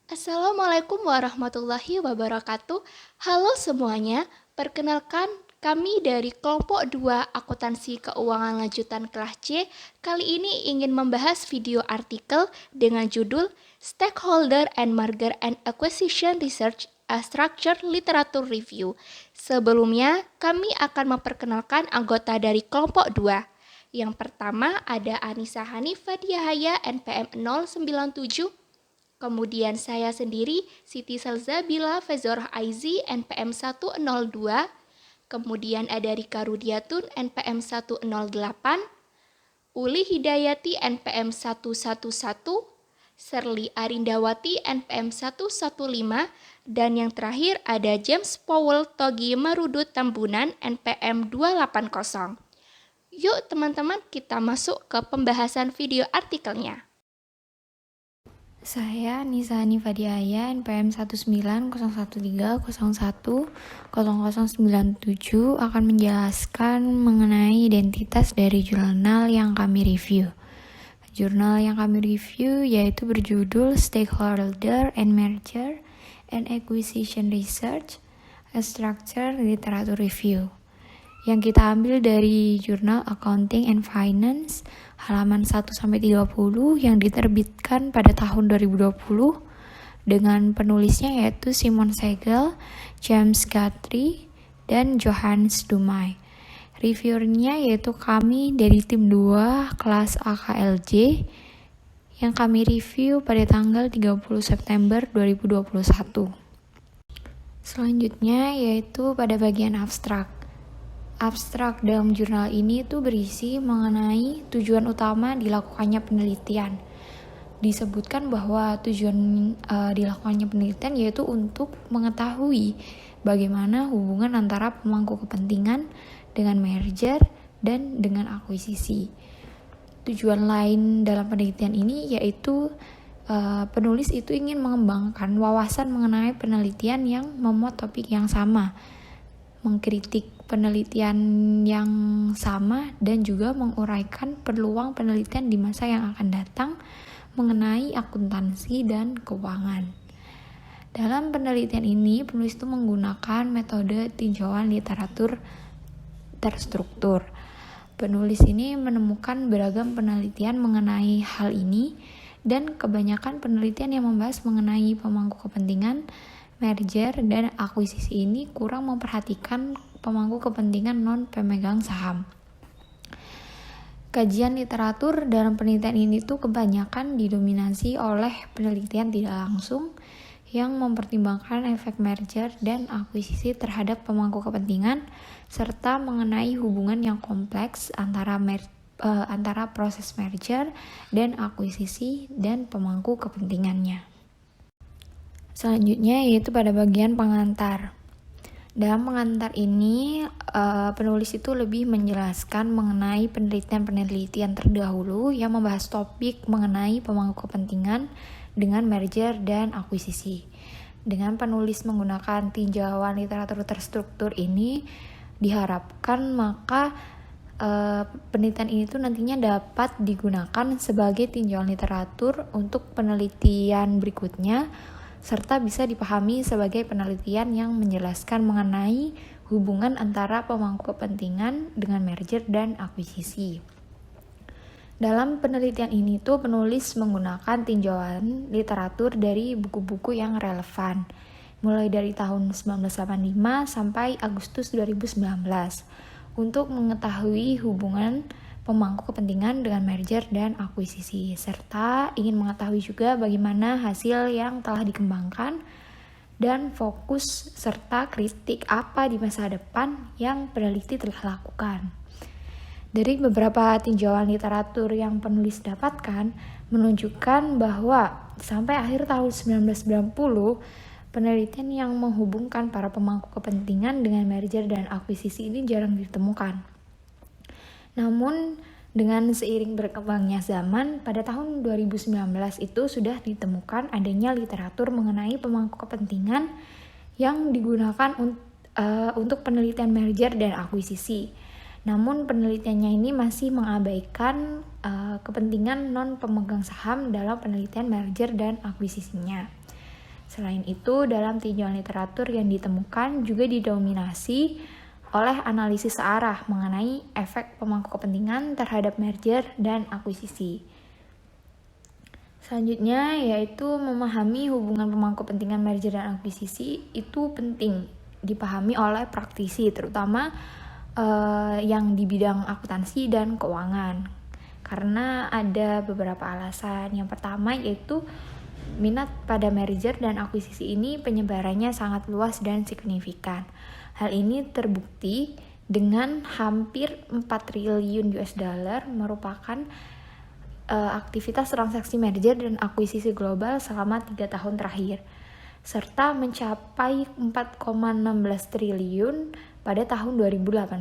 Assalamualaikum warahmatullahi wabarakatuh. Halo semuanya, perkenalkan kami dari kelompok 2 Akuntansi Keuangan Lanjutan kelas C. Kali ini ingin membahas video artikel dengan judul Stakeholder and Merger and Acquisition Research a Structured Literature Review. Sebelumnya, kami akan memperkenalkan anggota dari kelompok 2. Yang pertama ada Anissa Hanifah Diahaya NPM 097. Kemudian saya sendiri, Siti Salzabila Fezorah Aizi, NPM 102. Kemudian ada Rika Rudiatun, NPM 108. Uli Hidayati, NPM 111. Serli Arindawati, NPM 115. Dan yang terakhir ada James Powell Togi Marudut Tambunan, NPM 280. Yuk teman-teman, kita masuk ke pembahasan video artikelnya. Saya Nisa Hanifah Diahaya, NPM 19013010097 akan menjelaskan mengenai identitas dari jurnal yang kami review. Jurnal yang kami review yaitu berjudul Stakeholder and Merger and Acquisition Research, a Structured Literature Review, yang kita ambil dari jurnal Accounting and Finance halaman 1-30 yang diterbitkan pada tahun 2020 dengan penulisnya yaitu Simon Segel, James Guthrie, dan Johannes Dumay. Reviewernya yaitu kami dari tim 2 kelas AKLJ yang kami review pada tanggal 30 September 2021. Selanjutnya yaitu pada bagian abstrak. Abstrak dalam jurnal ini tuh berisi mengenai tujuan utama dilakukannya penelitian. Disebutkan bahwa tujuan dilakukannya penelitian yaitu untuk mengetahui bagaimana hubungan antara pemangku kepentingan dengan merger dan dengan akuisisi. Tujuan lain dalam penelitian ini yaitu penulis itu ingin mengembangkan wawasan mengenai penelitian yang memuat topik yang sama, mengkritik penelitian yang sama dan juga menguraikan peluang penelitian di masa yang akan datang mengenai akuntansi dan keuangan. Dalam penelitian ini, penulis itu menggunakan metode tinjauan literatur terstruktur. Penulis ini menemukan beragam penelitian mengenai hal ini dan kebanyakan penelitian yang membahas mengenai pemangku kepentingan, merger, dan akuisisi ini kurang memperhatikan pemangku kepentingan non-pemegang saham. Kajian literatur dalam penelitian ini tuh kebanyakan didominasi oleh penelitian tidak langsung yang mempertimbangkan efek merger dan akuisisi terhadap pemangku kepentingan serta mengenai hubungan yang kompleks antara proses merger dan akuisisi dan pemangku kepentingannya. Selanjutnya yaitu pada bagian pengantar. Dalam pengantar ini, penulis itu lebih menjelaskan mengenai penelitian-penelitian terdahulu yang membahas topik mengenai pemangku kepentingan dengan merger dan akuisisi. Dengan penulis menggunakan tinjauan literatur terstruktur ini, diharapkan maka penelitian ini tuh nantinya dapat digunakan sebagai tinjauan literatur untuk penelitian berikutnya, serta bisa dipahami sebagai penelitian yang menjelaskan mengenai hubungan antara pemangku kepentingan dengan merger dan akuisisi. Dalam penelitian ini tuh penulis menggunakan tinjauan literatur dari buku-buku yang relevan, mulai dari tahun 1985 sampai Agustus 2019, untuk mengetahui hubungan pemangku kepentingan dengan merger dan akuisisi, serta ingin mengetahui juga bagaimana hasil yang telah dikembangkan dan fokus serta kritik apa di masa depan yang peneliti telah lakukan. Dari beberapa tinjauan literatur yang penulis dapatkan menunjukkan bahwa sampai akhir tahun 1990 penelitian yang menghubungkan para pemangku kepentingan dengan merger dan akuisisi ini jarang ditemukan. Namun, dengan seiring berkembangnya zaman, pada tahun 2019 itu sudah ditemukan adanya literatur mengenai pemangku kepentingan yang digunakan untuk penelitian merger dan akuisisi. Namun, penelitiannya ini masih mengabaikan kepentingan non-pemegang saham dalam penelitian merger dan akuisisinya. Selain itu, dalam tinjauan literatur yang ditemukan juga didominasi oleh analisis searah mengenai efek pemangku kepentingan terhadap merger dan akuisisi. Selanjutnya yaitu memahami hubungan pemangku kepentingan merger dan akuisisi itu penting dipahami oleh praktisi, terutama yang di bidang akuntansi dan keuangan. Karena ada beberapa alasan. Yang pertama yaitu minat pada merger dan akuisisi ini penyebarannya sangat luas dan signifikan. Hal ini terbukti dengan hampir 4 triliun US dollar merupakan aktivitas transaksi merger dan akuisisi global selama 3 tahun terakhir, serta mencapai 4,16 triliun pada tahun 2018.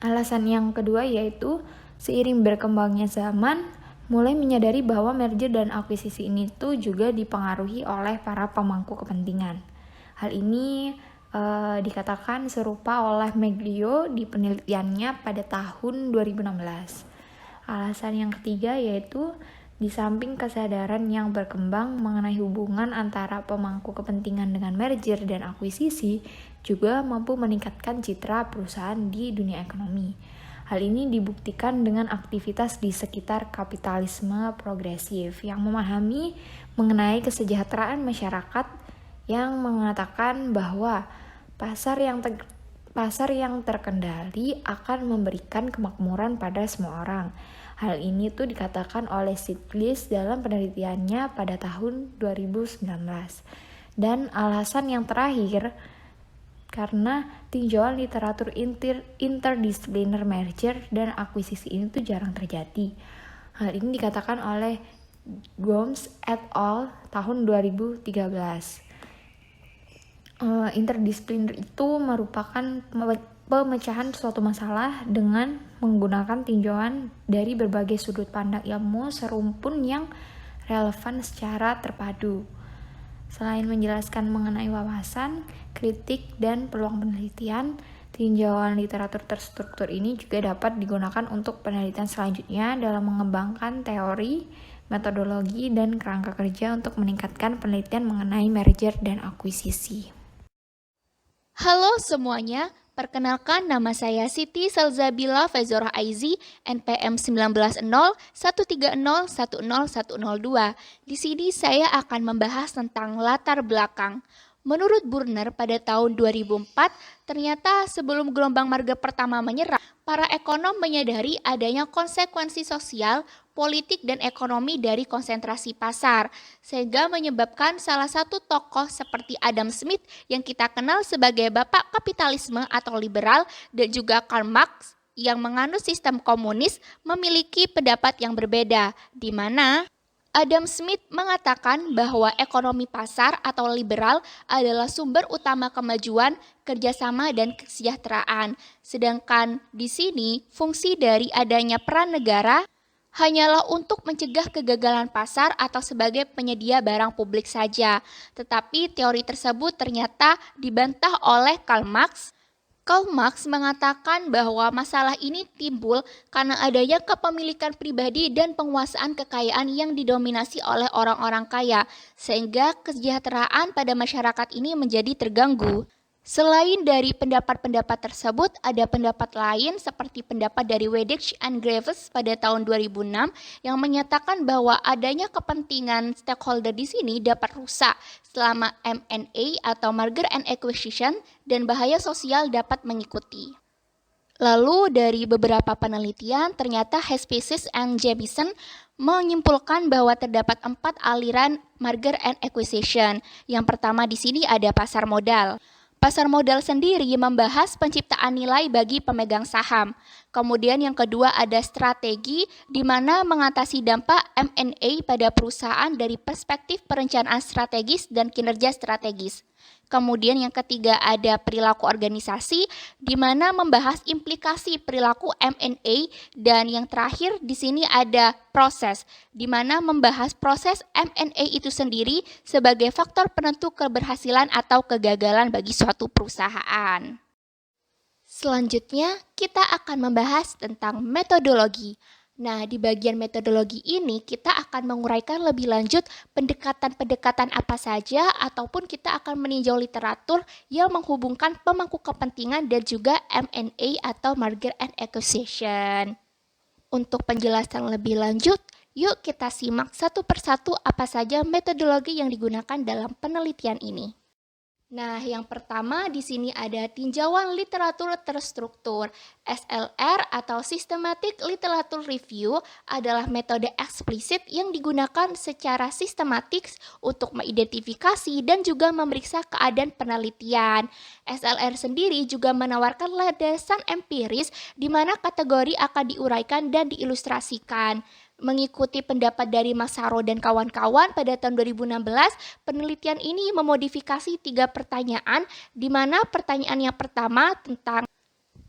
Alasan yang kedua yaitu seiring berkembangnya zaman, mulai menyadari bahwa merger dan akuisisi ini tuh juga dipengaruhi oleh para pemangku kepentingan. Hal ini dikatakan serupa oleh Meglio di penelitiannya pada tahun 2016. Alasan yang ketiga yaitu di samping kesadaran yang berkembang mengenai hubungan antara pemangku kepentingan dengan merger dan akuisisi juga mampu meningkatkan citra perusahaan di dunia ekonomi. Hal ini dibuktikan dengan aktivitas di sekitar kapitalisme progresif yang memahami mengenai kesejahteraan masyarakat yang mengatakan bahwa pasar yang terkendali akan memberikan kemakmuran pada semua orang. Hal ini tuh dikatakan oleh Stiglitz dalam penelitiannya pada tahun 2019. Dan alasan yang terakhir, karena tinjauan literatur interdisipliner merger dan akuisisi ini tuh jarang terjadi. Hal ini dikatakan oleh Gomes et al. Tahun 2013. Interdisipliner itu merupakan pemecahan suatu masalah dengan menggunakan tinjauan dari berbagai sudut pandang ilmu serumpun yang relevan secara terpadu. Selain menjelaskan mengenai wawasan, kritik, dan peluang penelitian, tinjauan literatur terstruktur ini juga dapat digunakan untuk penelitian selanjutnya dalam mengembangkan teori, metodologi, dan kerangka kerja untuk meningkatkan penelitian mengenai merger dan akuisisi. Halo semuanya, perkenalkan nama saya Siti Salzabila Fezorah Aizi, NPM 190130101002. Di sini saya akan membahas tentang latar belakang. Menurut Burner pada tahun 2004, ternyata sebelum gelombang marga pertama menyerang, para ekonom menyadari adanya konsekuensi sosial, politik, dan ekonomi dari konsentrasi pasar, sehingga menyebabkan salah satu tokoh seperti Adam Smith yang kita kenal sebagai bapak kapitalisme atau liberal, dan juga Karl Marx yang menganut sistem komunis memiliki pendapat yang berbeda, di mana Adam Smith mengatakan bahwa ekonomi pasar atau liberal adalah sumber utama kemajuan, kerjasama, dan kesejahteraan. Sedangkan di sini fungsi dari adanya peran negara hanyalah untuk mencegah kegagalan pasar atau sebagai penyedia barang publik saja. Tetapi teori tersebut ternyata dibantah oleh Karl Marx. Karl Marx mengatakan bahwa masalah ini timbul karena adanya kepemilikan pribadi dan penguasaan kekayaan yang didominasi oleh orang-orang kaya, sehingga kesejahteraan pada masyarakat ini menjadi terganggu. Selain dari pendapat-pendapat tersebut, ada pendapat lain seperti pendapat dari Weddich and Graves pada tahun 2006 yang menyatakan bahwa adanya kepentingan stakeholder di sini dapat rusak selama M&A atau merger and acquisition dan bahaya sosial dapat mengikuti. Lalu dari beberapa penelitian, ternyata Hespesis and Jamieson menyimpulkan bahwa terdapat 4 aliran merger and acquisition. Yang pertama di sini ada pasar modal. Pasar modal sendiri membahas penciptaan nilai bagi pemegang saham. Kemudian yang kedua ada strategi, di mana mengatasi dampak M&A pada perusahaan dari perspektif perencanaan strategis dan kinerja strategis. Kemudian yang ketiga ada perilaku organisasi, di mana membahas implikasi perilaku M&A, dan yang terakhir di sini ada proses, di mana membahas proses M&A itu sendiri sebagai faktor penentu keberhasilan atau kegagalan bagi suatu perusahaan. Selanjutnya, kita akan membahas tentang metodologi. Nah, di bagian metodologi ini kita akan menguraikan lebih lanjut pendekatan-pendekatan apa saja ataupun kita akan meninjau literatur yang menghubungkan pemangku kepentingan dan juga M&A atau merger and acquisition. Untuk penjelasan lebih lanjut, yuk kita simak satu persatu apa saja metodologi yang digunakan dalam penelitian ini. Nah, yang pertama di sini ada tinjauan literatur terstruktur. SLR atau Systematic Literature Review adalah metode eksplisit yang digunakan secara sistematik untuk mengidentifikasi dan juga memeriksa keadaan penelitian. SLR sendiri juga menawarkan landasan empiris di mana kategori akan diuraikan dan diilustrasikan. Mengikuti pendapat dari Massaro dan kawan-kawan pada tahun 2016, penelitian ini memodifikasi 3 pertanyaan, di mana pertanyaan yang pertama tentang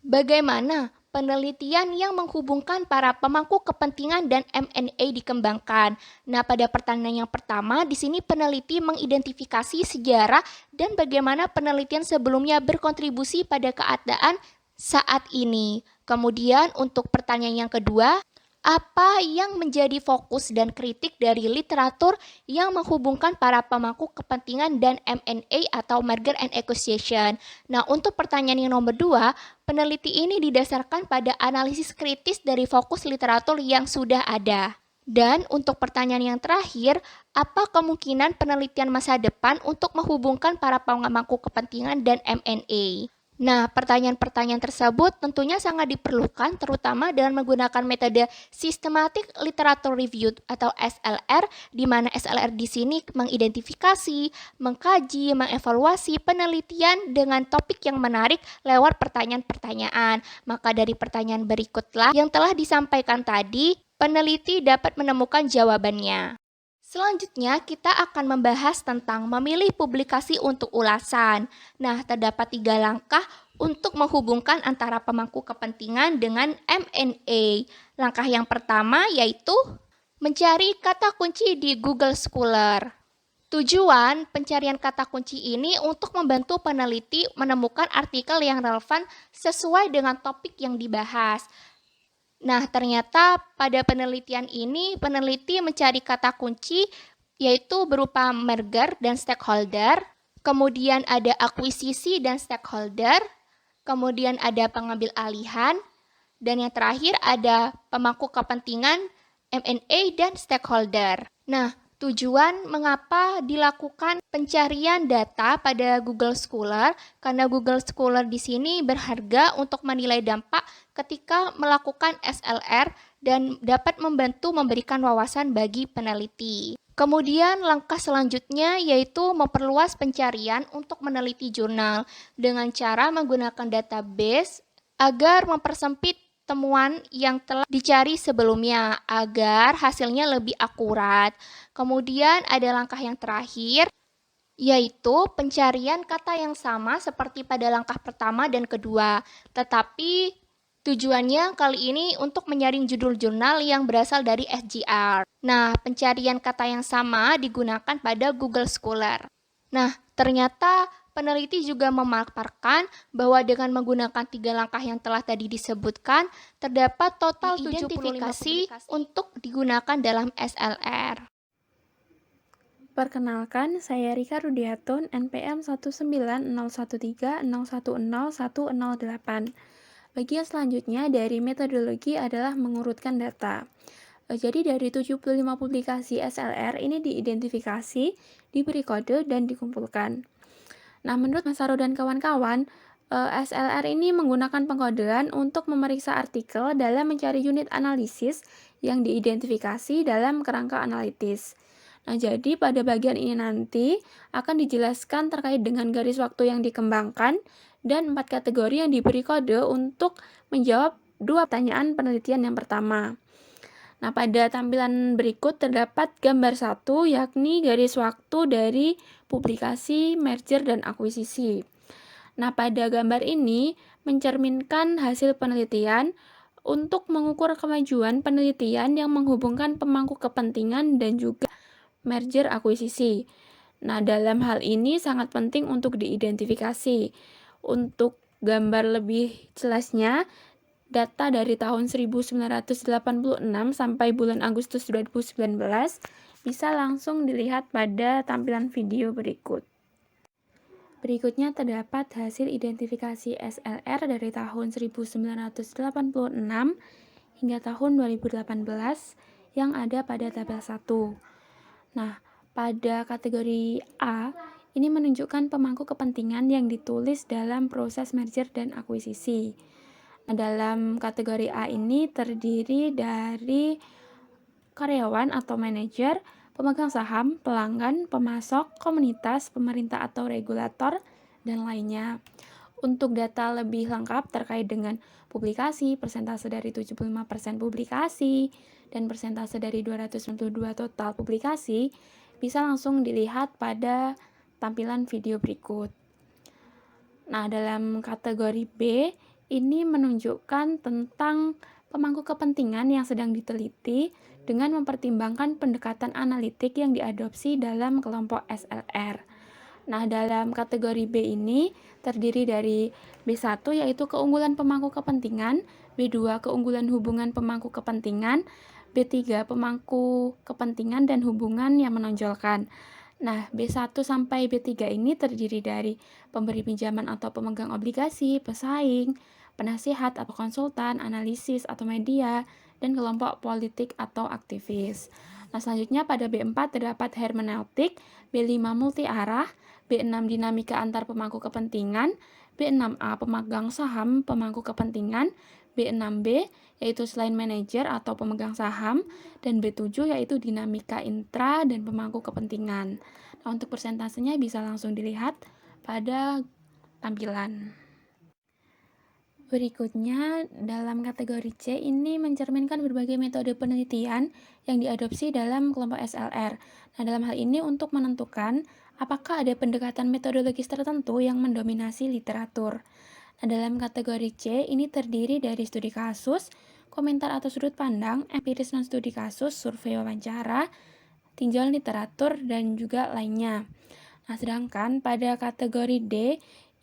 bagaimana penelitian yang menghubungkan para pemangku kepentingan dan M&A dikembangkan. Nah, pada pertanyaan yang pertama, di sini peneliti mengidentifikasi sejarah dan bagaimana penelitian sebelumnya berkontribusi pada keadaan saat ini. Kemudian untuk pertanyaan yang kedua, apa yang menjadi fokus dan kritik dari literatur yang menghubungkan para pemangku kepentingan dan M&A atau merger and acquisition? Nah, untuk pertanyaan yang nomor 2, peneliti ini didasarkan pada analisis kritis dari fokus literatur yang sudah ada. Dan untuk pertanyaan yang terakhir, apa kemungkinan penelitian masa depan untuk menghubungkan para pemangku kepentingan dan M&A? Nah, pertanyaan-pertanyaan tersebut tentunya sangat diperlukan terutama dengan menggunakan metode Systematic Literature Review atau SLR, di mana SLR di sini mengidentifikasi, mengkaji, mengevaluasi penelitian dengan topik yang menarik lewat pertanyaan-pertanyaan. Maka dari pertanyaan berikutlah yang telah disampaikan tadi, peneliti dapat menemukan jawabannya. Selanjutnya, kita akan membahas tentang memilih publikasi untuk ulasan. Nah, terdapat 3 langkah untuk menghubungkan antara pemangku kepentingan dengan M&A. Langkah yang pertama yaitu mencari kata kunci di Google Scholar. Tujuan pencarian kata kunci ini untuk membantu peneliti menemukan artikel yang relevan sesuai dengan topik yang dibahas. Nah, ternyata pada penelitian ini, peneliti mencari kata kunci yaitu berupa merger dan stakeholder, kemudian ada akuisisi dan stakeholder, kemudian ada pengambil alihan, dan yang terakhir ada pemangku kepentingan M&A dan stakeholder. Nah, tujuan mengapa dilakukan pencarian data pada Google Scholar, karena Google Scholar di sini berharga untuk menilai dampak ketika melakukan SLR dan dapat membantu memberikan wawasan bagi peneliti. Kemudian langkah selanjutnya yaitu memperluas pencarian untuk meneliti jurnal dengan cara menggunakan database agar mempersempit temuan yang telah dicari sebelumnya agar hasilnya lebih akurat. Kemudian ada langkah yang terakhir, yaitu pencarian kata yang sama seperti pada langkah pertama dan kedua, tetapi tujuannya kali ini untuk menyaring judul jurnal yang berasal dari SJR. Nah, pencarian kata yang sama digunakan pada Google Scholar. Nah, ternyata peneliti juga memaparkan bahwa dengan menggunakan 3 langkah yang telah tadi disebutkan, terdapat total 75 publikasi untuk digunakan dalam SLR. Perkenalkan, saya Rika Rudiatun, NPM 19013610108. Bagian selanjutnya dari metodologi adalah mengurutkan data. Jadi dari 75 publikasi SLR ini diidentifikasi, diberi kode, dan dikumpulkan. Nah, menurut Massaro dan kawan-kawan, SLR ini menggunakan pengkodean untuk memeriksa artikel dalam mencari unit analisis yang diidentifikasi dalam kerangka analitis. Nah, jadi pada bagian ini nanti akan dijelaskan terkait dengan garis waktu yang dikembangkan dan 4 kategori yang diberi kode untuk menjawab 2 pertanyaan penelitian yang pertama. Nah, pada tampilan berikut terdapat gambar 1, yakni garis waktu dari publikasi, merger, dan akuisisi. Nah, pada gambar ini mencerminkan hasil penelitian untuk mengukur kemajuan penelitian yang menghubungkan pemangku kepentingan dan juga merger akuisisi. Nah, dalam hal ini sangat penting untuk diidentifikasi. Untuk gambar lebih jelasnya, data dari tahun 1986 sampai bulan Agustus 2019 bisa langsung dilihat pada tampilan video berikut. Berikutnya terdapat hasil identifikasi SLR dari tahun 1986 hingga tahun 2018 yang ada pada tabel 1. Nah, pada kategori A, ini menunjukkan pemangku kepentingan yang ditulis dalam proses merger dan akuisisi. Nah, dalam kategori A ini terdiri dari karyawan atau manajer, pemegang saham, pelanggan, pemasok, komunitas, pemerintah atau regulator, dan lainnya. Untuk data lebih lengkap terkait dengan publikasi, persentase dari 75% publikasi, dan persentase dari 292 total publikasi, bisa langsung dilihat pada tampilan video berikut. Nah, dalam kategori B, ini menunjukkan tentang pemangku kepentingan yang sedang diteliti dengan mempertimbangkan pendekatan analitik yang diadopsi dalam kelompok SLR. Nah, dalam kategori B ini terdiri dari B1 yaitu keunggulan pemangku kepentingan, B2 keunggulan hubungan pemangku kepentingan, B3 pemangku kepentingan dan hubungan yang menonjolkan. Nah, B1 sampai B3 ini terdiri dari pemberi pinjaman atau pemegang obligasi, pesaing, penasihat atau konsultan, analisis atau media, dan kelompok politik atau aktivis. Nah, selanjutnya pada B4 terdapat hermeneutik, B5 multi arah, B6 dinamika antar pemangku kepentingan, B6A pemegang saham pemangku kepentingan, B6B yaitu selain manajer atau pemegang saham, dan B7 yaitu dinamika intra dan pemangku kepentingan. Nah, untuk persentasenya bisa langsung dilihat pada tampilan. Berikutnya, dalam kategori C ini mencerminkan berbagai metode penelitian yang diadopsi dalam kelompok SLR. Nah, dalam hal ini untuk menentukan apakah ada pendekatan metodologis tertentu yang mendominasi literatur. Nah, dalam kategori C ini terdiri dari studi kasus, komentar atau sudut pandang, empiris non-studi kasus, survei wawancara, tinjauan literatur, dan juga lainnya. Nah, sedangkan pada kategori D,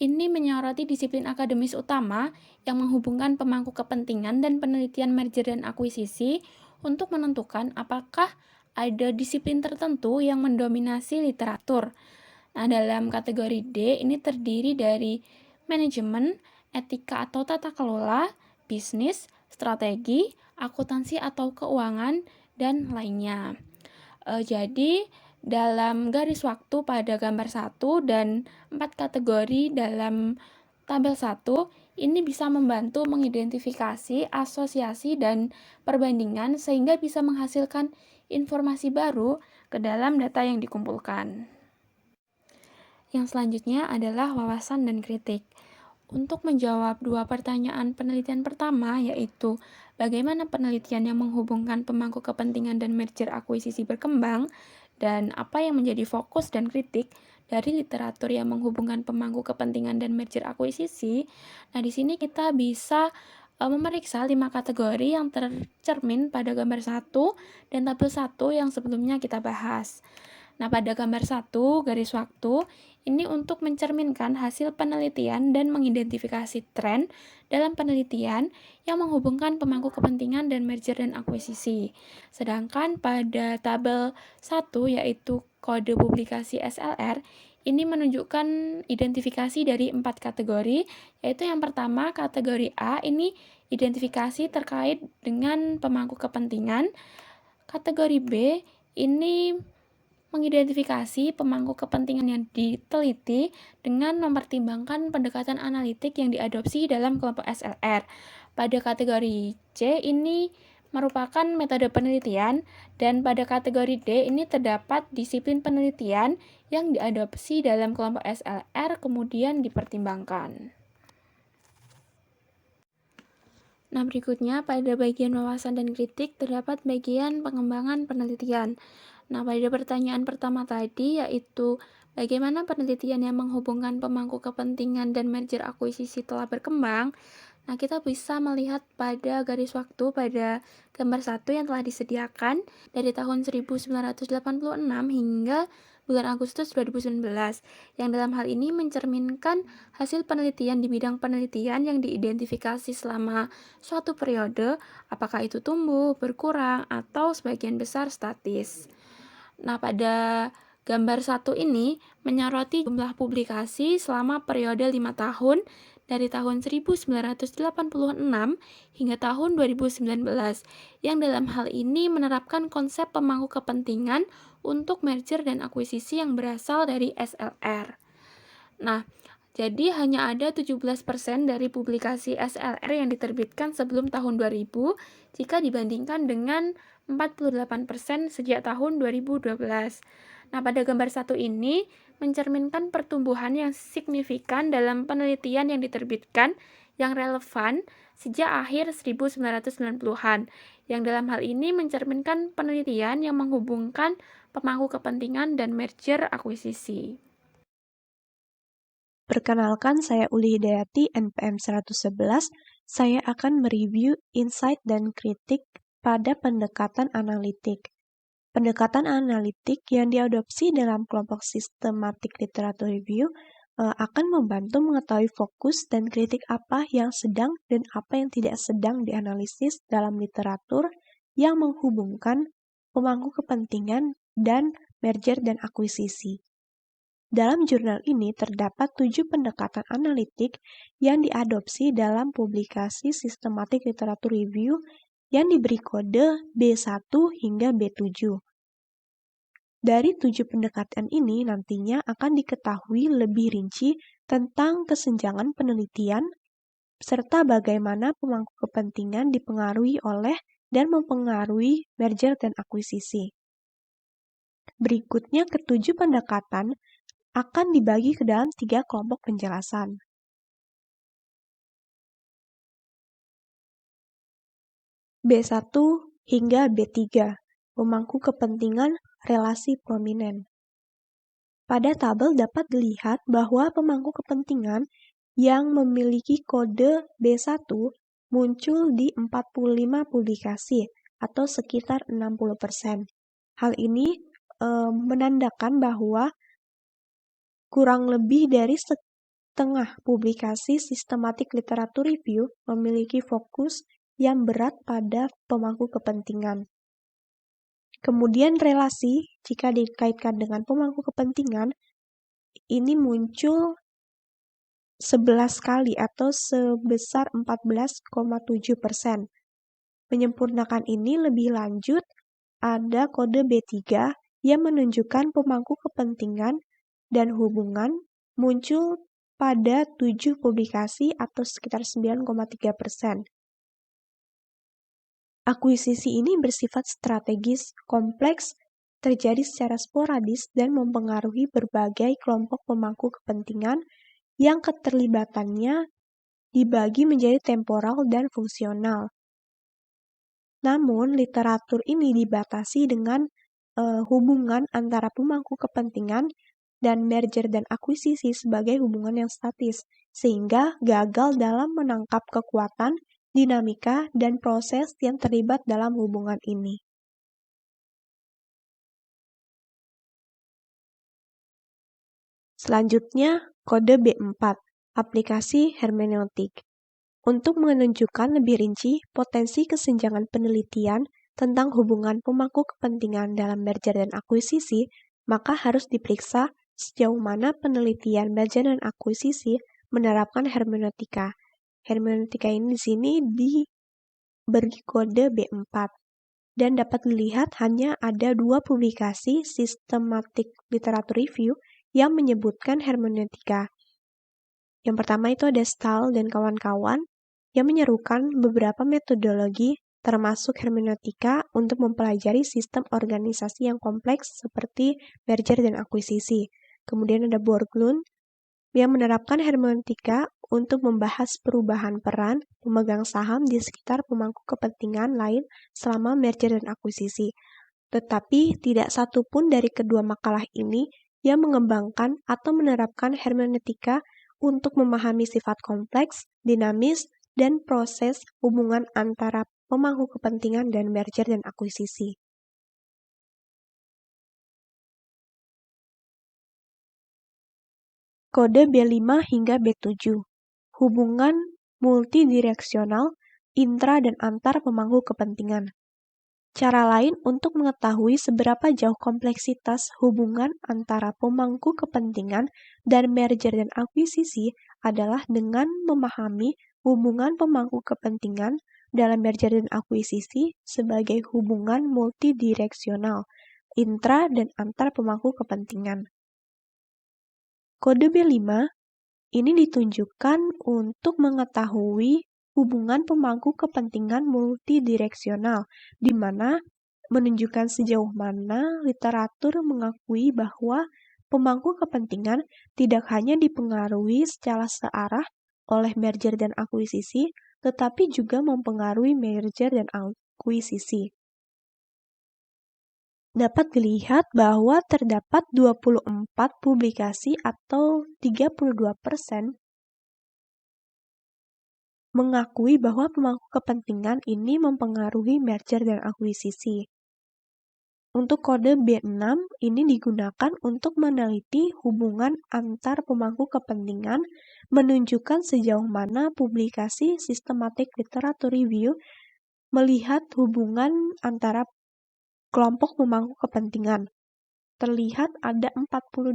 ini menyoroti disiplin akademis utama yang menghubungkan pemangku kepentingan dan penelitian merger dan akuisisi untuk menentukan apakah ada disiplin tertentu yang mendominasi literatur. Nah, dalam kategori D, ini terdiri dari manajemen, etika atau tata kelola, bisnis, strategi, akuntansi atau keuangan, dan lainnya. Jadi, dalam garis waktu pada gambar 1 dan 4 kategori dalam tabel 1, ini bisa membantu mengidentifikasi asosiasi dan perbandingan sehingga bisa menghasilkan informasi baru ke dalam data yang dikumpulkan. Yang selanjutnya adalah wawasan dan kritik. Untuk menjawab dua pertanyaan penelitian pertama, yaitu bagaimana penelitian yang menghubungkan pemangku kepentingan dan merger akuisisi berkembang, dan apa yang menjadi fokus dan kritik dari literatur yang menghubungkan pemangku kepentingan dan merger akuisisi. Nah, di sini kita bisa memeriksa 5 kategori yang tercermin pada gambar 1 dan tabel 1 yang sebelumnya kita bahas. Nah, pada gambar 1, garis waktu, ini untuk mencerminkan hasil penelitian dan mengidentifikasi tren dalam penelitian yang menghubungkan pemangku kepentingan dan merger dan akuisisi. Sedangkan pada tabel 1, yaitu kode publikasi SLR, ini menunjukkan identifikasi dari 4 kategori, yaitu yang pertama kategori A, ini identifikasi terkait dengan pemangku kepentingan. Kategori B, ini mengidentifikasi pemangku kepentingan yang diteliti dengan mempertimbangkan pendekatan analitik yang diadopsi dalam kelompok SLR. Pada kategori C ini merupakan metode penelitian, dan pada kategori D ini terdapat disiplin penelitian yang diadopsi dalam kelompok SLR kemudian dipertimbangkan. Nah, berikutnya pada bagian wawasan dan kritik terdapat bagian pengembangan penelitian. Nah, pada pertanyaan pertama tadi yaitu bagaimana penelitian yang menghubungkan pemangku kepentingan dan merger akuisisi telah berkembang. Nah, kita bisa melihat pada garis waktu pada gambar 1 yang telah disediakan dari tahun 1986 hingga bulan Agustus 2019, yang dalam hal ini mencerminkan hasil penelitian di bidang penelitian yang diidentifikasi selama suatu periode, apakah itu tumbuh, berkurang, atau sebagian besar statis. Nah, pada gambar 1 ini menyoroti jumlah publikasi selama periode 5 tahun dari tahun 1986 hingga tahun 2019, yang dalam hal ini menerapkan konsep pemangku kepentingan untuk merger dan akuisisi yang berasal dari SLR. Nah, jadi hanya ada 17% dari publikasi SLR yang diterbitkan sebelum tahun 2000 jika dibandingkan dengan 48% sejak tahun 2012. Nah, pada gambar 1 ini mencerminkan pertumbuhan yang signifikan dalam penelitian yang diterbitkan yang relevan sejak akhir 1990-an, yang dalam hal ini mencerminkan penelitian yang menghubungkan pemangku kepentingan dan merger akuisisi. Perkenalkan, saya Uli Hidayati, NPM 111. Saya akan mereview insight dan kritik pada pendekatan analitik. Pendekatan analitik yang diadopsi dalam kelompok sistematik literatur review akan membantu mengetahui fokus dan kritik apa yang sedang dan apa yang tidak sedang dianalisis dalam literatur yang menghubungkan pemangku kepentingan dan merger dan akuisisi. Dalam jurnal ini terdapat 7 pendekatan analitik yang diadopsi dalam publikasi sistematik literatur review yang diberi kode B1 hingga B7. Dari 7 pendekatan ini nantinya akan diketahui lebih rinci tentang kesenjangan penelitian, serta bagaimana pemangku kepentingan dipengaruhi oleh dan mempengaruhi merger dan akuisisi. Berikutnya, ketujuh pendekatan akan dibagi ke dalam 3 kelompok penjelasan. B1 hingga B3, pemangku kepentingan relasi prominent. Pada tabel dapat dilihat bahwa pemangku kepentingan yang memiliki kode B1 muncul di 45 publikasi atau sekitar 60%. Hal ini menandakan bahwa kurang lebih dari setengah publikasi sistematik literatur review memiliki fokus yang berat pada pemangku kepentingan. Kemudian relasi, jika dikaitkan dengan pemangku kepentingan, ini muncul 11 kali atau sebesar 14,7%. Menyempurnakan ini lebih lanjut, ada kode B3 yang menunjukkan pemangku kepentingan dan hubungan muncul pada 7 publikasi atau sekitar 9,3%. Akuisisi ini bersifat strategis, kompleks, terjadi secara sporadis dan mempengaruhi berbagai kelompok pemangku kepentingan yang keterlibatannya dibagi menjadi temporal dan fungsional. Namun, literatur ini dibatasi dengan hubungan antara pemangku kepentingan dan merger dan akuisisi sebagai hubungan yang statis, sehingga gagal dalam menangkap kekuatan, dinamika, dan proses yang terlibat dalam hubungan ini. Selanjutnya, kode B4, aplikasi hermeneutik. Untuk menunjukkan lebih rinci potensi kesenjangan penelitian tentang hubungan pemangku kepentingan dalam merger dan akuisisi, maka harus diperiksa sejauh mana penelitian merger dan akuisisi menerapkan hermeneutika. Hermeneutika ini di sini diberi kode B4 dan dapat dilihat hanya ada 2 publikasi sistematik literatur review yang menyebutkan hermeneutika. Yang pertama itu ada Stahl dan kawan-kawan yang menyerukan beberapa metodologi termasuk hermeneutika untuk mempelajari sistem organisasi yang kompleks seperti merger dan akuisisi. Kemudian ada Borglund yang menerapkan hermeneutika untuk membahas perubahan peran pemegang saham di sekitar pemangku kepentingan lain selama merger dan akuisisi. Tetapi tidak satu pun dari kedua makalah ini yang mengembangkan atau menerapkan hermeneutika untuk memahami sifat kompleks, dinamis, dan proses hubungan antara pemangku kepentingan dan merger dan akuisisi. Kode B5 hingga B7. Hubungan multidireksional intra dan antar pemangku kepentingan. Cara lain untuk mengetahui seberapa jauh kompleksitas hubungan antara pemangku kepentingan dan merger dan akuisisi adalah dengan memahami hubungan pemangku kepentingan dalam merger dan akuisisi sebagai hubungan multidireksional intra dan antar pemangku kepentingan. Kode B5 ini ditunjukkan untuk mengetahui hubungan pemangku kepentingan multidireksional, di mana menunjukkan sejauh mana literatur mengakui bahwa pemangku kepentingan tidak hanya dipengaruhi secara searah oleh merger dan akuisisi, tetapi juga mempengaruhi merger dan akuisisi. Dapat dilihat bahwa terdapat 24 publikasi atau 32% mengakui bahwa pemangku kepentingan ini mempengaruhi merger dan akuisisi. Untuk kode B6 ini digunakan untuk meneliti hubungan antar pemangku kepentingan, menunjukkan sejauh mana publikasi systematic literature review melihat hubungan antara kelompok pemangku kepentingan. Terlihat ada 42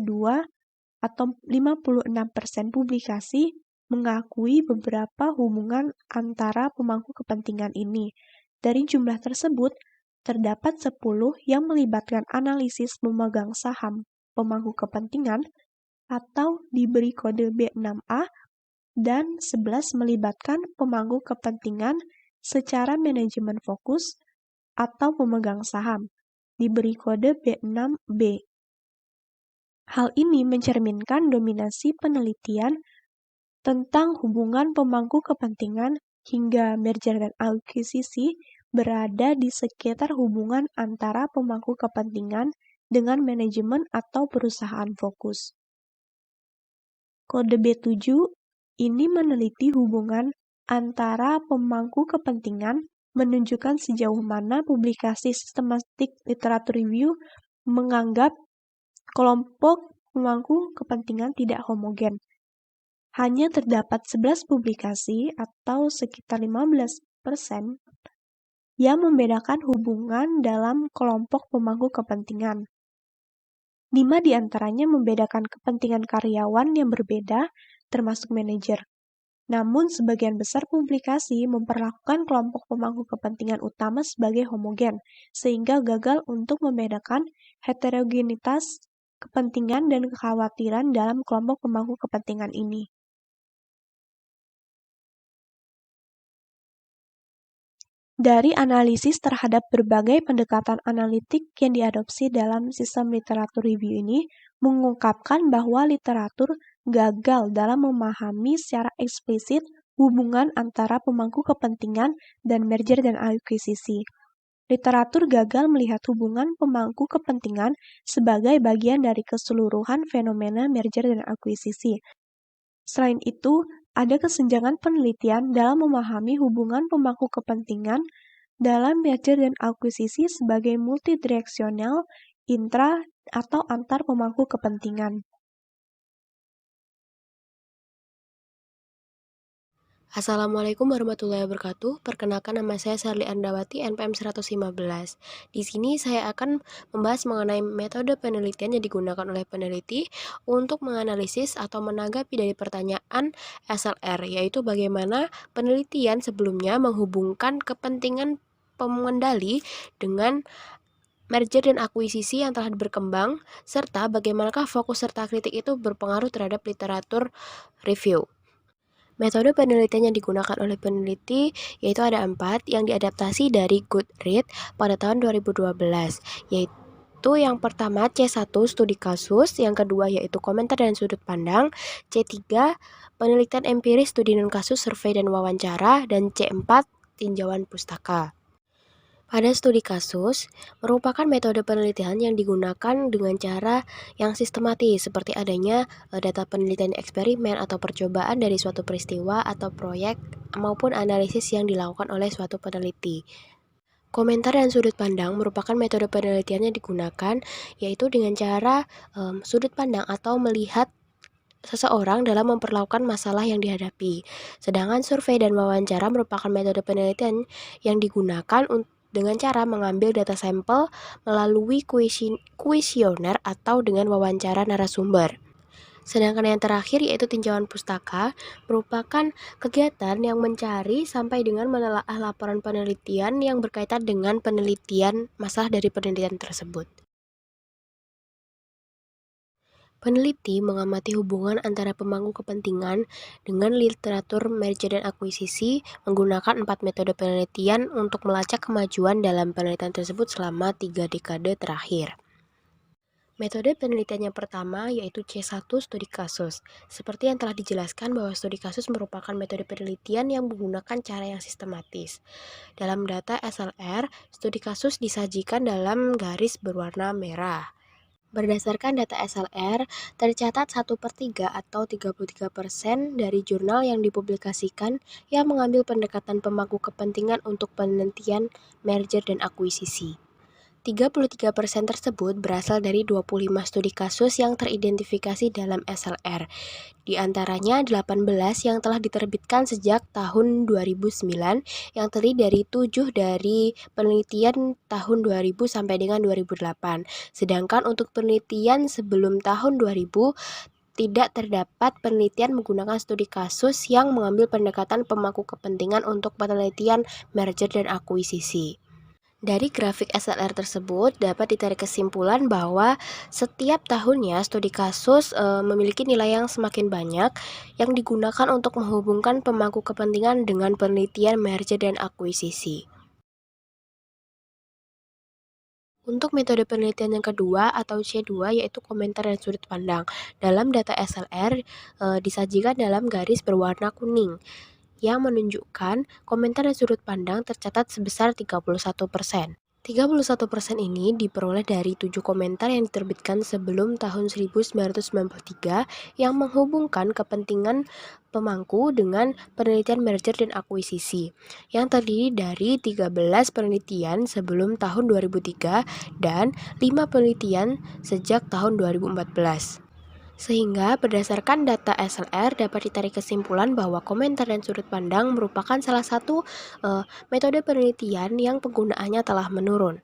atau 56% publikasi mengakui beberapa hubungan antara pemangku kepentingan ini. Dari jumlah tersebut, terdapat 10 yang melibatkan analisis memegang saham pemangku kepentingan atau diberi kode B6A dan 11 melibatkan pemangku kepentingan secara manajemen fokus atau pemegang saham, diberi kode B6B. Hal ini mencerminkan dominasi penelitian tentang hubungan pemangku kepentingan hingga merger dan akuisisi berada di sekitar hubungan antara pemangku kepentingan dengan manajemen atau perusahaan fokus. Kode B7 ini meneliti hubungan antara pemangku kepentingan, menunjukkan sejauh mana publikasi systematic literature review menganggap kelompok pemangku kepentingan tidak homogen. Hanya terdapat 11 publikasi atau sekitar 15% yang membedakan hubungan dalam kelompok pemangku kepentingan. 5 diantaranya membedakan kepentingan karyawan yang berbeda, termasuk manajer. Namun, sebagian besar publikasi memperlakukan kelompok pemangku kepentingan utama sebagai homogen, sehingga gagal untuk membedakan heterogenitas kepentingan dan kekhawatiran dalam kelompok pemangku kepentingan ini. Dari analisis terhadap berbagai pendekatan analitik yang diadopsi dalam sistem literatur review ini, mengungkapkan bahwa literatur gagal dalam memahami secara eksplisit hubungan antara pemangku kepentingan dan merger dan akuisisi. Literatur gagal melihat hubungan pemangku kepentingan sebagai bagian dari keseluruhan fenomena merger dan akuisisi. Selain itu, ada kesenjangan penelitian dalam memahami hubungan pemangku kepentingan dalam merger dan akuisisi sebagai multidireksional, intra, atau antar pemangku kepentingan. Assalamualaikum warahmatullahi wabarakatuh. Perkenalkan, nama saya Sarli Andawati, NPM 115. Di sini saya akan membahas mengenai metode penelitian yang digunakan oleh peneliti untuk menganalisis atau menanggapi dari pertanyaan SLR, yaitu bagaimana penelitian sebelumnya menghubungkan kepentingan pengendali dengan merger dan akuisisi yang telah berkembang, serta bagaimanakah fokus serta kritik itu berpengaruh terhadap literatur review. Metode penelitian yang digunakan oleh peneliti yaitu ada 4 yang diadaptasi dari Goodreads pada tahun 2012, yaitu yang pertama C1 studi kasus, yang kedua yaitu komentar dan sudut pandang, C3 penelitian empiris studi non kasus survei dan wawancara, dan C4 tinjauan pustaka. Pada studi kasus, merupakan metode penelitian yang digunakan dengan cara yang sistematis, seperti adanya data penelitian eksperimen atau percobaan dari suatu peristiwa atau proyek maupun analisis yang dilakukan oleh suatu peneliti. Komentar dan sudut pandang merupakan metode penelitian yang digunakan, yaitu dengan cara sudut pandang atau melihat seseorang dalam memperlakukan masalah yang dihadapi. Sedangkan survei dan wawancara merupakan metode penelitian yang digunakan dengan cara mengambil data sampel melalui kuesioner atau dengan wawancara narasumber. Sedangkan yang terakhir yaitu tinjauan pustaka merupakan kegiatan yang mencari sampai dengan menelaah laporan penelitian yang berkaitan dengan penelitian masalah dari penelitian tersebut. Peneliti mengamati hubungan antara pemangku kepentingan dengan literatur merger dan akuisisi menggunakan 4 metode penelitian untuk melacak kemajuan dalam penelitian tersebut selama 3 dekade terakhir. Metode penelitian yang pertama yaitu C1 studi kasus. Seperti yang telah dijelaskan bahwa studi kasus merupakan metode penelitian yang menggunakan cara yang sistematis. Dalam data SLR, studi kasus disajikan dalam garis berwarna merah. Berdasarkan data SLR, tercatat 1/3 atau 33% dari jurnal yang dipublikasikan yang mengambil pendekatan pemangku kepentingan untuk penelitian merger dan akuisisi. 33% tersebut berasal dari 25 studi kasus yang teridentifikasi dalam SLR. Di antaranya 18 yang telah diterbitkan sejak tahun 2009 yang terdiri dari 7 dari penelitian tahun 2000 sampai dengan 2008. Sedangkan untuk penelitian sebelum tahun 2000 tidak terdapat penelitian menggunakan studi kasus yang mengambil pendekatan pemangku kepentingan untuk penelitian merger dan akuisisi. Dari grafik SLR tersebut dapat ditarik kesimpulan bahwa setiap tahunnya studi kasus memiliki nilai yang semakin banyak yang digunakan untuk menghubungkan pemangku kepentingan dengan penelitian merger dan akuisisi. Untuk metode penelitian yang kedua atau C2 yaitu komentar dan sudut pandang. Dalam data SLR disajikan dalam garis berwarna kuning yang menunjukkan komentar dan sudut pandang tercatat sebesar 31%. 31% ini diperoleh dari 7 komentar yang diterbitkan sebelum tahun 1993 yang menghubungkan kepentingan pemangku dengan penelitian merger dan akuisisi, yang terdiri dari 13 penelitian sebelum tahun 2003 dan 5 penelitian sejak tahun 2014. Sehingga berdasarkan data SLR dapat ditarik kesimpulan bahwa komentar dan sudut pandang merupakan salah satu metode penelitian yang penggunaannya telah menurun.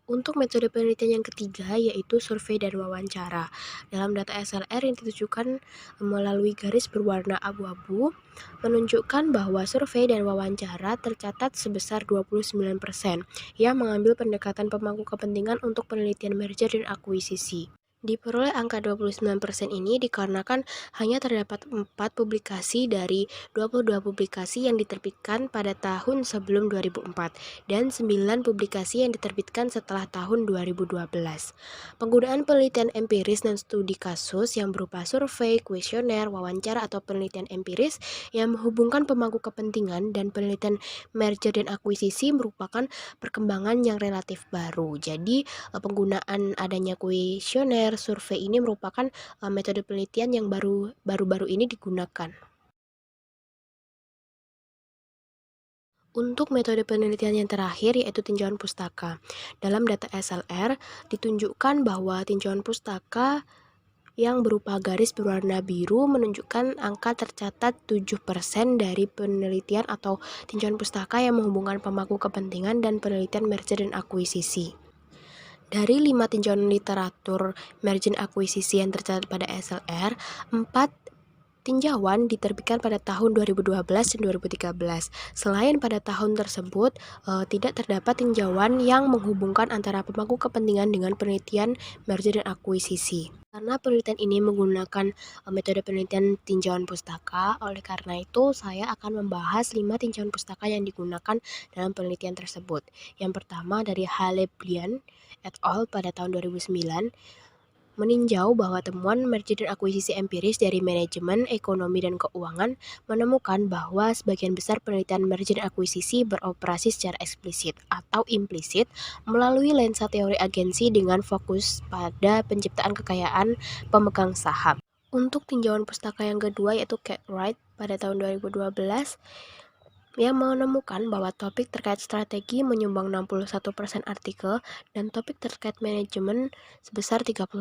Untuk metode penelitian yang ketiga yaitu survei dan wawancara. Dalam data SLR yang ditujukan melalui garis berwarna abu-abu, menunjukkan bahwa survei dan wawancara tercatat sebesar 29% yang mengambil pendekatan pemangku kepentingan untuk penelitian merger dan akuisisi. Diperoleh angka 29% ini dikarenakan hanya terdapat 4 publikasi dari 22 publikasi yang diterbitkan pada tahun sebelum 2004 dan 9 publikasi yang diterbitkan setelah tahun 2012. Penggunaan penelitian empiris dan studi kasus yang berupa survei, kuesioner, wawancara atau penelitian empiris yang menghubungkan pemangku kepentingan dan penelitian merger dan akuisisi merupakan perkembangan yang relatif baru. Jadi penggunaan adanya kuesioner, survei ini merupakan metode penelitian yang baru-baru ini digunakan. Untuk metode penelitian yang terakhir yaitu tinjauan pustaka. Dalam data SLR ditunjukkan bahwa tinjauan pustaka yang berupa garis berwarna biru menunjukkan angka tercatat 7% dari penelitian atau tinjauan pustaka yang menghubungkan pemangku kepentingan dan penelitian merger dan akuisisi. Dari 5 tinjauan literatur merger dan akuisisi yang tercatat pada SLR, 4 tinjauan diterbitkan pada tahun 2012 dan 2013. Selain pada tahun tersebut, tidak terdapat tinjauan yang menghubungkan antara pemangku kepentingan dengan penelitian merger dan akuisisi. Karena penelitian ini menggunakan metode penelitian tinjauan pustaka, oleh karena itu saya akan membahas 5 tinjauan pustaka yang digunakan dalam penelitian tersebut. Yang pertama dari Haleblian et al. Pada tahun 2009, meninjau bahwa temuan merger dan akuisisi empiris dari manajemen, ekonomi, dan keuangan menemukan bahwa sebagian besar penelitian merger dan akuisisi beroperasi secara eksplisit atau implisit melalui lensa teori agensi dengan fokus pada penciptaan kekayaan pemegang saham. Untuk tinjauan pustaka yang kedua yaitu Cartwright pada tahun 2012 yang menemukan bahwa topik terkait strategi menyumbang 61% artikel dan topik terkait manajemen sebesar 32%.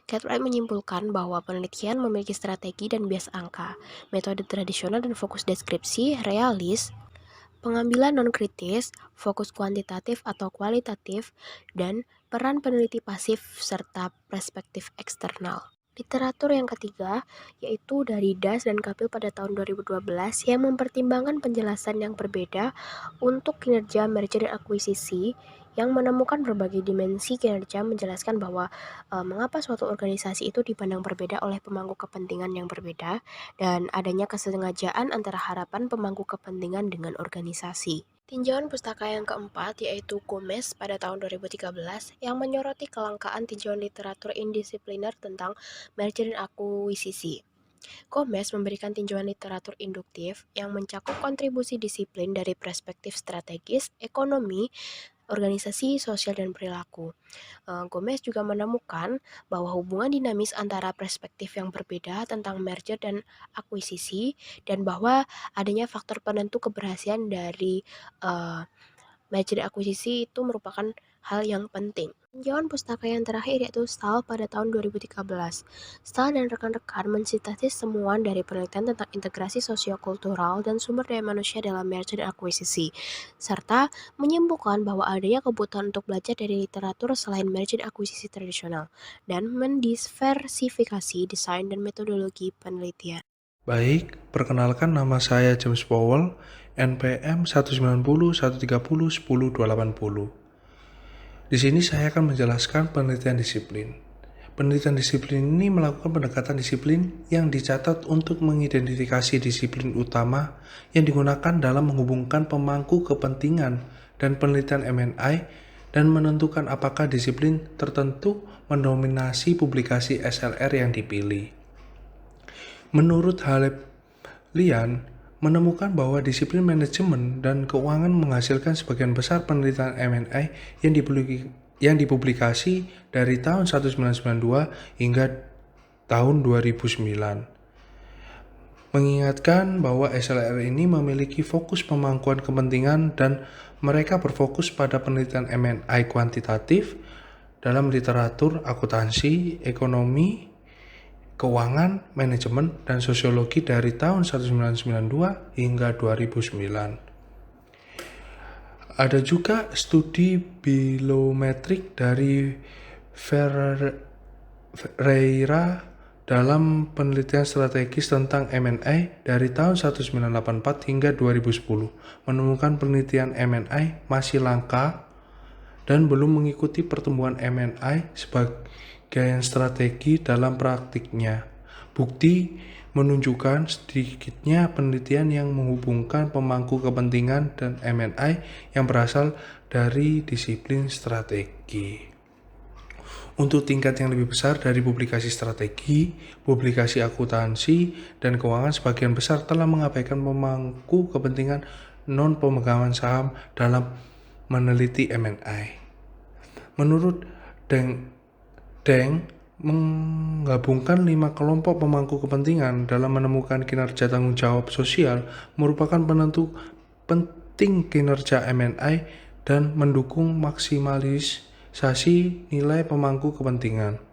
Cartwright menyimpulkan bahwa penelitian memiliki strategi dan bias angka, metode tradisional dan fokus deskripsi, realis, pengambilan non-kritis, fokus kuantitatif atau kualitatif, dan peran peneliti pasif serta perspektif eksternal. Literatur yang ketiga, yaitu dari Das dan Kapil pada tahun 2012 yang mempertimbangkan penjelasan yang berbeda untuk kinerja merger dan akuisisi yang menemukan berbagai dimensi kinerja menjelaskan bahwa mengapa suatu organisasi itu dipandang berbeda oleh pemangku kepentingan yang berbeda dan adanya kesengajaan antara harapan pemangku kepentingan dengan organisasi. Tinjauan pustaka yang keempat yaitu Gomez pada tahun 2013 yang menyoroti kelangkaan tinjauan literatur indisipliner tentang merger dan akuisisi. Gomez memberikan tinjauan literatur induktif yang mencakup kontribusi disiplin dari perspektif strategis, ekonomi, organisasi, sosial, dan perilaku. Gomez juga menemukan bahwa hubungan dinamis antara perspektif yang berbeda tentang merger dan akuisisi dan bahwa adanya faktor penentu keberhasilan dari merger dan akuisisi itu merupakan hal yang penting. Tinjauan pustaka yang terakhir yaitu Stahl pada tahun 2013. Stahl dan rekan-rekan mensintesis temuan dari penelitian tentang integrasi sosiokultural dan sumber daya manusia dalam merger dan akuisisi, serta menyimpulkan bahwa adanya kebutuhan untuk belajar dari literatur selain merger dan akuisisi tradisional, dan mendiversifikasi desain dan metodologi penelitian. Baik, perkenalkan nama saya James Powell, NPM 190 130 10 280. Di sini saya akan menjelaskan penelitian disiplin. Penelitian disiplin ini melakukan pendekatan disiplin yang dicatat untuk mengidentifikasi disiplin utama yang digunakan dalam menghubungkan pemangku kepentingan dan penelitian M&I dan menentukan apakah disiplin tertentu mendominasi publikasi SLR yang dipilih. Menurut Halep-Lian, menemukan bahwa disiplin manajemen dan keuangan menghasilkan sebagian besar penelitian M&I yang dipublikasi dari tahun 1992 hingga tahun 2009. Mengingatkan bahwa SLR ini memiliki fokus pemangkuan kepentingan dan mereka berfokus pada penelitian M&I kuantitatif dalam literatur akuntansi, ekonomi, keuangan, manajemen, dan sosiologi dari tahun 1992 hingga 2009. Ada juga studi bilometrik dari Ferreira dalam penelitian strategis tentang M&I dari tahun 1984 hingga 2010 menemukan penelitian M&I masih langka dan belum mengikuti pertumbuhan M&I sebagai strategi dalam praktiknya. Bukti menunjukkan sedikitnya penelitian yang menghubungkan pemangku kepentingan dan M&I yang berasal dari disiplin strategi. Untuk tingkat yang lebih besar dari publikasi strategi, publikasi akuntansi, dan keuangan sebagian besar telah mengabaikan pemangku kepentingan non-pemegang saham dalam meneliti M&I. Menurut Deng menggabungkan 5 kelompok pemangku kepentingan dalam menemukan kinerja tanggung jawab sosial merupakan penentu penting kinerja M&I dan mendukung maksimalisasi nilai pemangku kepentingan.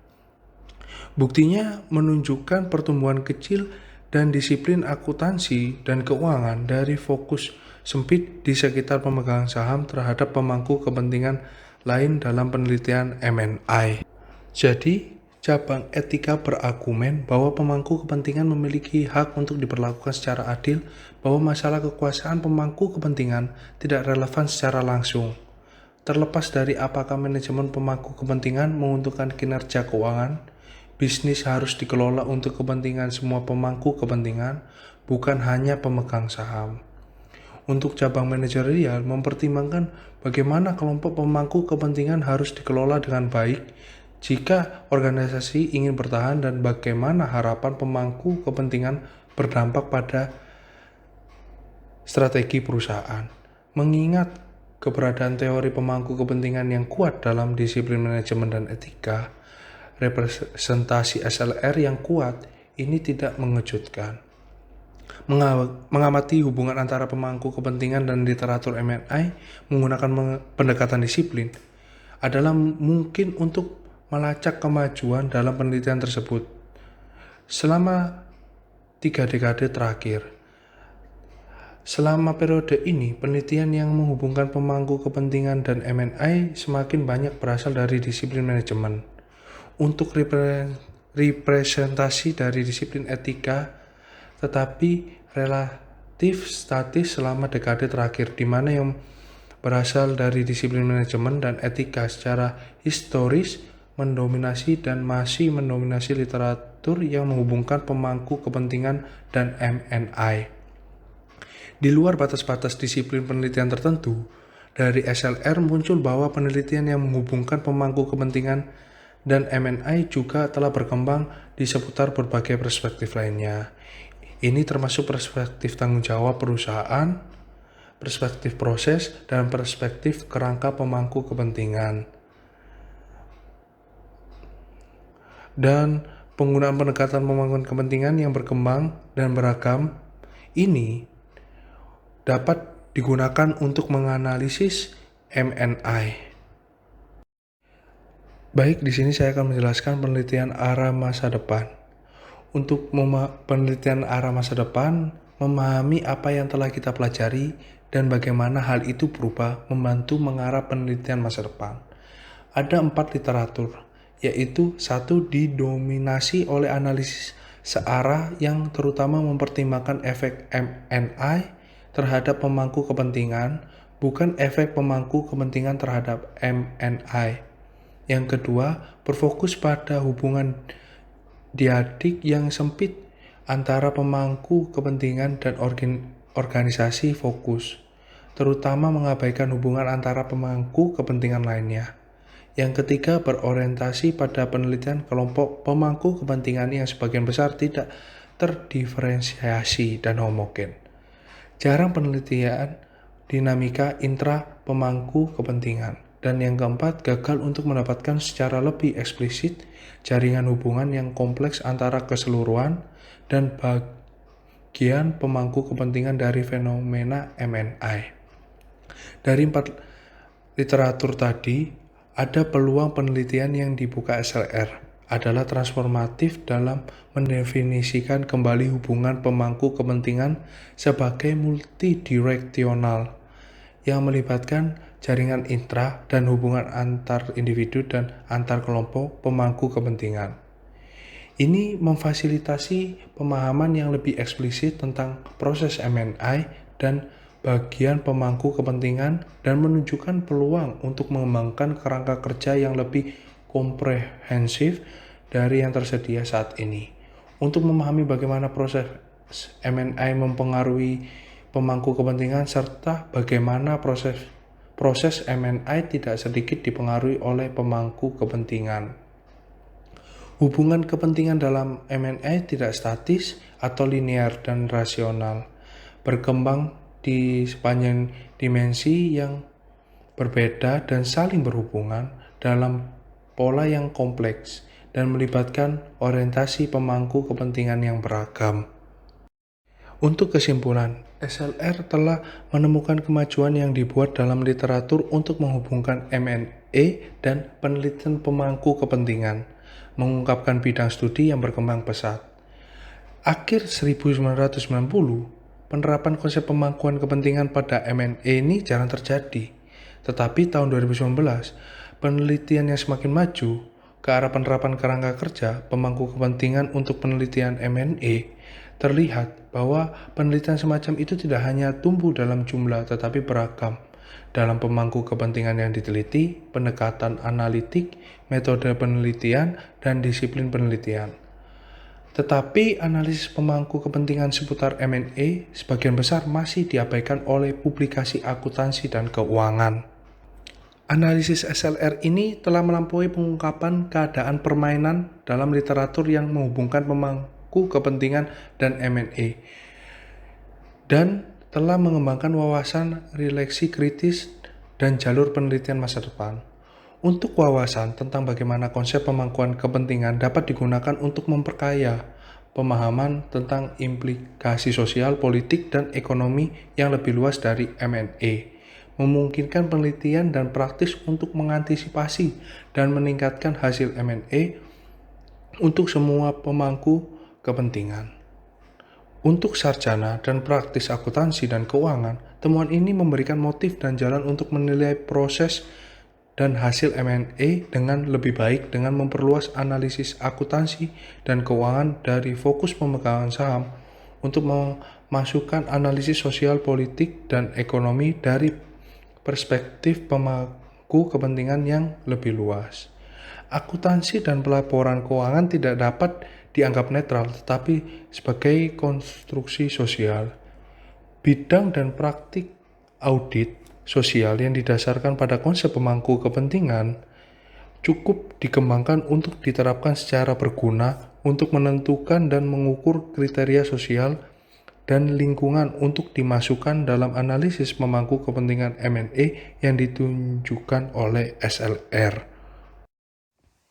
Buktinya menunjukkan pertumbuhan kecil dan disiplin akuntansi dan keuangan dari fokus sempit di sekitar pemegang saham terhadap pemangku kepentingan lain dalam penelitian M&I. Jadi, cabang etika berargumen bahwa pemangku kepentingan memiliki hak untuk diperlakukan secara adil, bahwa masalah kekuasaan pemangku kepentingan tidak relevan secara langsung. Terlepas dari apakah manajemen pemangku kepentingan menguntungkan kinerja keuangan, bisnis harus dikelola untuk kepentingan semua pemangku kepentingan, bukan hanya pemegang saham. Untuk cabang manajerial mempertimbangkan bagaimana kelompok pemangku kepentingan harus dikelola dengan baik jika organisasi ingin bertahan dan bagaimana harapan pemangku kepentingan berdampak pada strategi perusahaan. Mengingat keberadaan teori pemangku kepentingan yang kuat dalam disiplin manajemen dan etika, representasi SLR yang kuat ini tidak mengejutkan. Mengamati hubungan antara pemangku kepentingan dan literatur M&I menggunakan pendekatan disiplin adalah mungkin untuk melacak kemajuan dalam penelitian tersebut. Selama 3 dekade terakhir, selama periode ini, penelitian yang menghubungkan pemangku kepentingan dan M&I semakin banyak berasal dari disiplin manajemen. Untuk representasi dari disiplin etika, tetapi relatif statis selama dekade terakhir, di mana yang berasal dari disiplin manajemen dan etika secara historis mendominasi dan masih mendominasi literatur yang menghubungkan pemangku kepentingan dan M&I. Di luar batas-batas disiplin penelitian tertentu, dari SLR muncul bahwa penelitian yang menghubungkan pemangku kepentingan dan M&I juga telah berkembang di seputar berbagai perspektif lainnya. Ini termasuk perspektif tanggung jawab perusahaan, perspektif proses, dan perspektif kerangka pemangku kepentingan. Dan penggunaan pendekatan pemangku kepentingan yang berkembang dan beragam ini dapat digunakan untuk menganalisis M&I. Baik, di sini saya akan menjelaskan penelitian arah masa depan. Untuk penelitian arah masa depan, memahami apa yang telah kita pelajari dan bagaimana hal itu berubah membantu mengarah penelitian masa depan. Ada 4 literatur, yaitu 1 didominasi oleh analisis searah yang terutama mempertimbangkan efek M&I terhadap pemangku kepentingan, bukan efek pemangku kepentingan terhadap M&I. Yang kedua, berfokus pada hubungan diadik yang sempit antara pemangku kepentingan dan organisasi fokus, terutama mengabaikan hubungan antara pemangku kepentingan lainnya. Yang ketiga, berorientasi pada penelitian kelompok pemangku kepentingan yang sebagian besar tidak terdiferensiasi dan homogen. Jarang penelitian dinamika intra pemangku kepentingan. Dan yang keempat, gagal untuk mendapatkan secara lebih eksplisit jaringan hubungan yang kompleks antara keseluruhan dan bagian pemangku kepentingan dari fenomena M&I. Dari 4 literatur tadi, ada peluang penelitian yang dibuka SLR adalah transformatif dalam mendefinisikan kembali hubungan pemangku kepentingan sebagai multidireksional yang melibatkan jaringan intra dan hubungan antar individu dan antar kelompok pemangku kepentingan. Ini memfasilitasi pemahaman yang lebih eksplisit tentang proses M&I dan bagian pemangku kepentingan dan menunjukkan peluang untuk mengembangkan kerangka kerja yang lebih komprehensif dari yang tersedia saat ini. Untuk memahami bagaimana proses M&I mempengaruhi pemangku kepentingan serta bagaimana proses M&I tidak sedikit dipengaruhi oleh pemangku kepentingan. Hubungan kepentingan dalam M&I tidak statis atau linear dan rasional, berkembang di sepanjang dimensi yang berbeda dan saling berhubungan dalam pola yang kompleks dan melibatkan orientasi pemangku kepentingan yang beragam. Untuk kesimpulan, SLR telah menemukan kemajuan yang dibuat dalam literatur untuk menghubungkan M&A dan penelitian pemangku kepentingan, mengungkapkan bidang studi yang berkembang pesat. Akhir 1990, penerapan konsep pemangkuan kepentingan pada M&A ini jarang terjadi. Tetapi tahun 2019, penelitian yang semakin maju ke arah penerapan kerangka kerja pemangku kepentingan untuk penelitian M&A terlihat bahwa penelitian semacam itu tidak hanya tumbuh dalam jumlah tetapi beragam dalam pemangku kepentingan yang diteliti, pendekatan analitik, metode penelitian, dan disiplin penelitian. Tetapi analisis pemangku kepentingan seputar M&A sebagian besar masih diabaikan oleh publikasi akuntansi dan keuangan. Analisis SLR ini telah melampaui pengungkapan keadaan permainan dalam literatur yang menghubungkan pemangku kepentingan dan M&A, dan telah mengembangkan wawasan refleksi kritis dan jalur penelitian masa depan. Untuk wawasan tentang bagaimana konsep pemangkuan kepentingan dapat digunakan untuk memperkaya pemahaman tentang implikasi sosial, politik, dan ekonomi yang lebih luas dari M&A, memungkinkan penelitian dan praktis untuk mengantisipasi dan meningkatkan hasil M&A untuk semua pemangku kepentingan. Untuk sarjana dan praktis akuntansi dan keuangan, temuan ini memberikan motif dan jalan untuk menilai proses dan hasil M&A dengan lebih baik dengan memperluas analisis akuntansi dan keuangan dari fokus pemegangan saham untuk memasukkan analisis sosial, politik, dan ekonomi dari perspektif pemangku kepentingan yang lebih luas. Akuntansi dan pelaporan keuangan tidak dapat dianggap netral, tetapi sebagai konstruksi sosial. Bidang dan praktik audit sosial yang didasarkan pada konsep pemangku kepentingan cukup dikembangkan untuk diterapkan secara berguna untuk menentukan dan mengukur kriteria sosial dan lingkungan untuk dimasukkan dalam analisis pemangku kepentingan M&A yang ditunjukkan oleh SLR.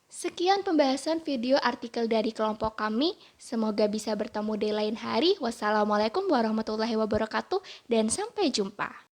Sekian pembahasan video artikel dari kelompok kami. Semoga bisa bertemu di lain hari. Wassalamualaikum warahmatullahi wabarakatuh dan sampai jumpa.